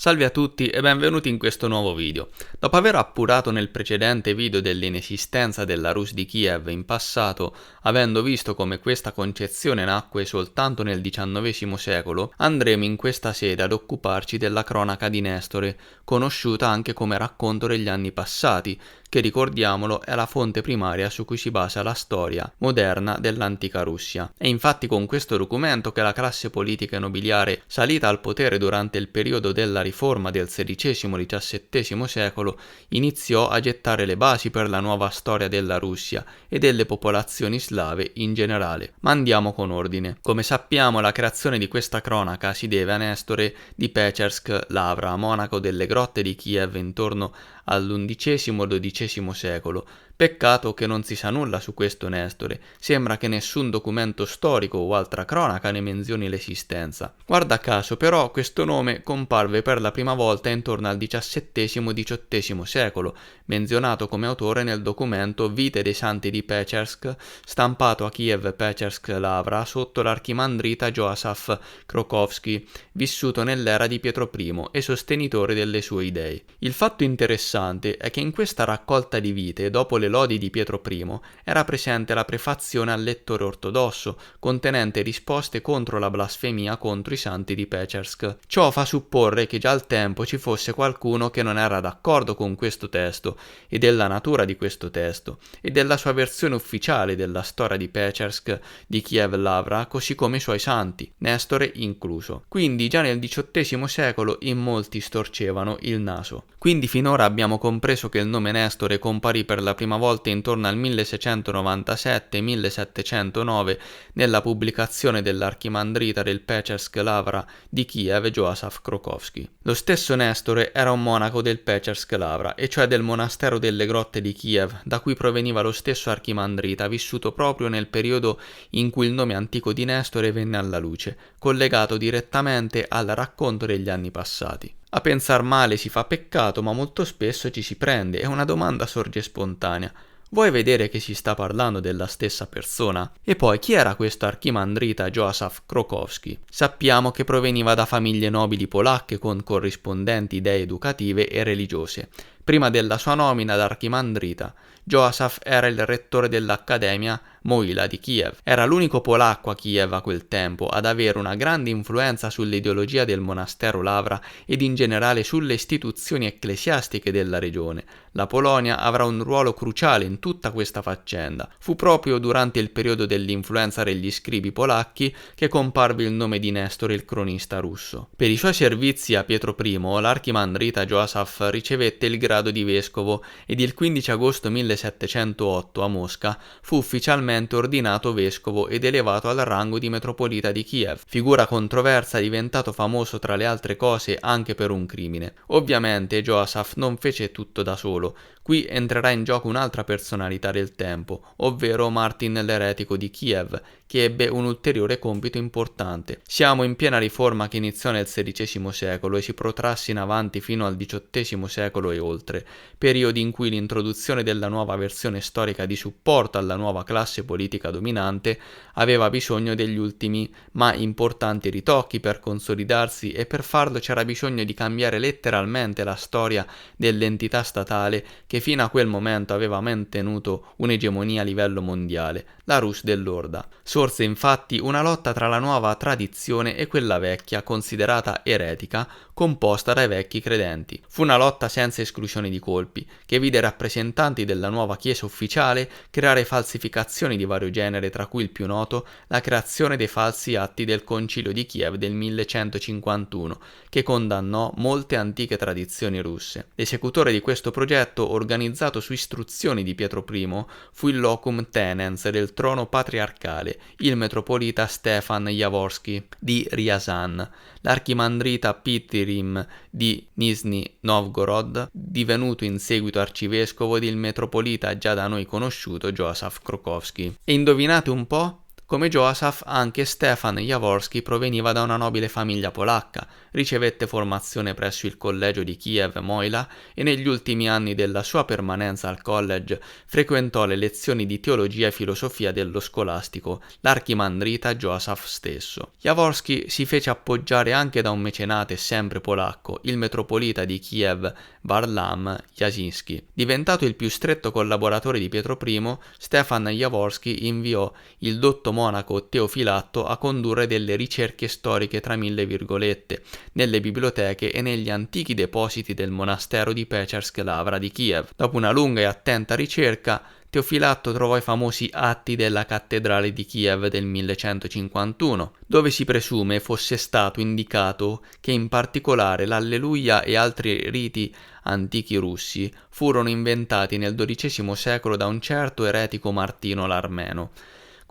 Salve a tutti e benvenuti in questo nuovo video. Dopo aver appurato nel precedente video dell'inesistenza della Rus di Kiev in passato, avendo visto come questa concezione nacque soltanto nel XIX secolo, andremo in questa sede ad occuparci della cronaca di Nestore, conosciuta anche come racconto degli anni passati, che ricordiamolo è la fonte primaria su cui si basa la storia moderna dell'antica Russia. È infatti con questo documento che la classe politica e nobiliare, salita al potere durante il periodo della riforma del XVI-XVII secolo, iniziò a gettare le basi per la nuova storia della Russia e delle popolazioni slave in generale. Ma andiamo con ordine. Come sappiamo, la creazione di questa cronaca si deve a Nestore di Pechersk-Lavra, monaco delle grotte di Kiev intorno all'XI-XII secolo. Peccato che non si sa nulla su questo Nestore, sembra che nessun documento storico o altra cronaca ne menzioni l'esistenza. Guarda caso però questo nome comparve per la prima volta intorno al XVII-XVIII secolo, menzionato come autore nel documento Vite dei Santi di Pechersk, stampato a Kiev Pechersk-Lavra sotto l'archimandrita Joasaf Krokovsky, vissuto nell'era di Pietro I e sostenitore delle sue idee. Il fatto interessante è che in questa raccolta di vite, dopo le lodi di Pietro I, era presente la prefazione al lettore ortodosso, contenente risposte contro la blasfemia contro i santi di Pechersk. Ciò fa supporre che già al tempo ci fosse qualcuno che non era d'accordo con questo testo e della natura di questo testo e della sua versione ufficiale della storia di Pechersk di Kiev-Lavra, così come i suoi santi, Nestore incluso. Quindi già nel XVIII secolo in molti storcevano il naso. Quindi finora abbiamo compreso che il nome Nestore comparì per la prima volta intorno al 1697-1709 nella pubblicazione dell'archimandrita del Pechersk-Lavra di Kiev Joasaf Krokovsky. Lo stesso Nestore era un monaco del Pechersk-Lavra, e cioè del monastero delle grotte di Kiev, da cui proveniva lo stesso archimandrita, vissuto proprio nel periodo in cui il nome antico di Nestore venne alla luce, collegato direttamente al racconto degli anni passati. A pensar male si fa peccato, ma molto spesso ci si prende e una domanda sorge spontanea. Vuoi vedere che si sta parlando della stessa persona? E poi, chi era questo archimandrita Joasaf Krokovsky? Sappiamo che proveniva da famiglie nobili polacche con corrispondenti idee educative e religiose. Prima della sua nomina ad archimandrita, Joasaf era il rettore dell'Accademia Mohyla di Kiev. Era l'unico polacco a Kiev a quel tempo ad avere una grande influenza sull'ideologia del monastero Lavra ed in generale sulle istituzioni ecclesiastiche della regione. La Polonia avrà un ruolo cruciale in tutta questa faccenda. Fu proprio durante il periodo dell'influenza degli scribi polacchi che comparve il nome di Nestore, il cronista russo. Per i suoi servizi a Pietro I, l'archimandrita Joasaf ricevette il grado di vescovo ed il 15 agosto 1708 a Mosca fu ufficialmente ordinato vescovo ed elevato al rango di metropolita di Kiev, figura controversa diventato famoso tra le altre cose anche per un crimine. Ovviamente Joasaf non fece tutto da solo. Qui entrerà in gioco un'altra personalità del tempo, ovvero Martin l'eretico di Kiev, che ebbe un ulteriore compito importante. Siamo in piena riforma che iniziò nel XVI secolo e si protrasse in avanti fino al XVIII secolo e oltre, periodi in cui l'introduzione della nuova versione storica di supporto alla nuova classe politica dominante aveva bisogno degli ultimi ma importanti ritocchi per consolidarsi, e per farlo c'era bisogno di cambiare letteralmente la storia dell'entità statale che fino a quel momento aveva mantenuto un'egemonia a livello mondiale, la Rus dell'Orda. Sorse infatti una lotta tra la nuova tradizione e quella vecchia, considerata eretica, composta dai vecchi credenti. Fu una lotta senza esclusione di colpi, che vide rappresentanti della nuova chiesa ufficiale creare falsificazioni di vario genere, tra cui il più noto la creazione dei falsi atti del Concilio di Kiev del 1151, che condannò molte antiche tradizioni russe. L'esecutore di questo progetto, organizzato su istruzioni di Pietro I, fu il locum tenens del trono patriarcale, il metropolita Stefan Jaworski di Ryazan, l'archimandrita Pitirim di Nizhny Novgorod, divenuto in seguito arcivescovo, ed il metropolita già da noi conosciuto Joasaf Krokovsky. E indovinate un po'? Come Joasaph, anche Stefan Jaworski proveniva da una nobile famiglia polacca, ricevette formazione presso il collegio di Kiev-Mohyla e negli ultimi anni della sua permanenza al college frequentò le lezioni di teologia e filosofia dello scolastico, l'archimandrita Joasaph stesso. Jaworski si fece appoggiare anche da un mecenate sempre polacco, il metropolita di Kiev Varlam Jasinski. Diventato il più stretto collaboratore di Pietro I, Stefan Jaworski inviò il dotto monaco Teofilatto a condurre delle ricerche storiche tra mille virgolette nelle biblioteche e negli antichi depositi del monastero di Pechersk Lavra di Kiev. Dopo una lunga e attenta ricerca, Teofilatto trovò i famosi atti della cattedrale di Kiev del 1151, dove si presume fosse stato indicato che in particolare l'Alleluia e altri riti antichi russi furono inventati nel XII secolo da un certo eretico Martino l'Armeno.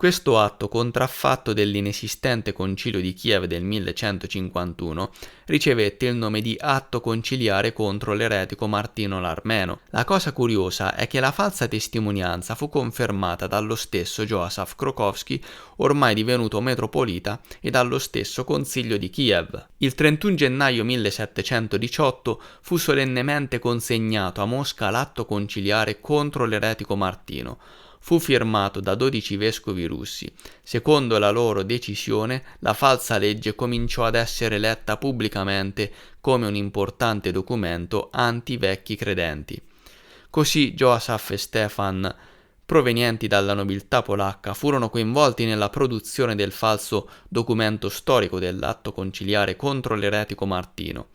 Questo atto contraffatto dell'inesistente concilio di Kiev del 1151 ricevette il nome di Atto conciliare contro l'eretico Martino l'Armeno. La cosa curiosa è che la falsa testimonianza fu confermata dallo stesso Joasaph Krokowski, ormai divenuto metropolita, e dallo stesso Consiglio di Kiev. Il 31 gennaio 1718 fu solennemente consegnato a Mosca l'atto conciliare contro l'eretico Martino. Fu firmato da 12 vescovi russi. Secondo la loro decisione, la falsa legge cominciò ad essere letta pubblicamente come un importante documento anti-vecchi credenti. Così Joasaph e Stefan, provenienti dalla nobiltà polacca, furono coinvolti nella produzione del falso documento storico dell'atto conciliare contro l'eretico Martino.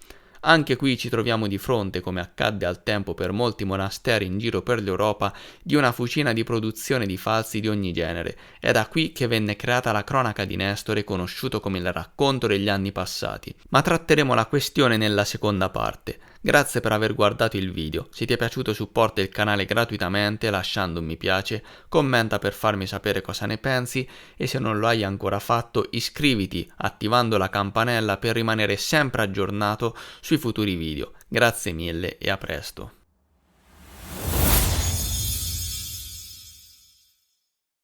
Anche qui ci troviamo di fronte, come accadde al tempo per molti monasteri in giro per l'Europa, di una fucina di produzione di falsi di ogni genere. È da qui che venne creata la cronaca di Nestore, conosciuto come il racconto degli anni passati. Ma tratteremo la questione nella seconda parte. Grazie per aver guardato il video. Se ti è piaciuto, supporta il canale gratuitamente lasciando un mi piace, commenta per farmi sapere cosa ne pensi e se non lo hai ancora fatto iscriviti attivando la campanella per rimanere sempre aggiornato sui futuri video. Grazie mille e a presto.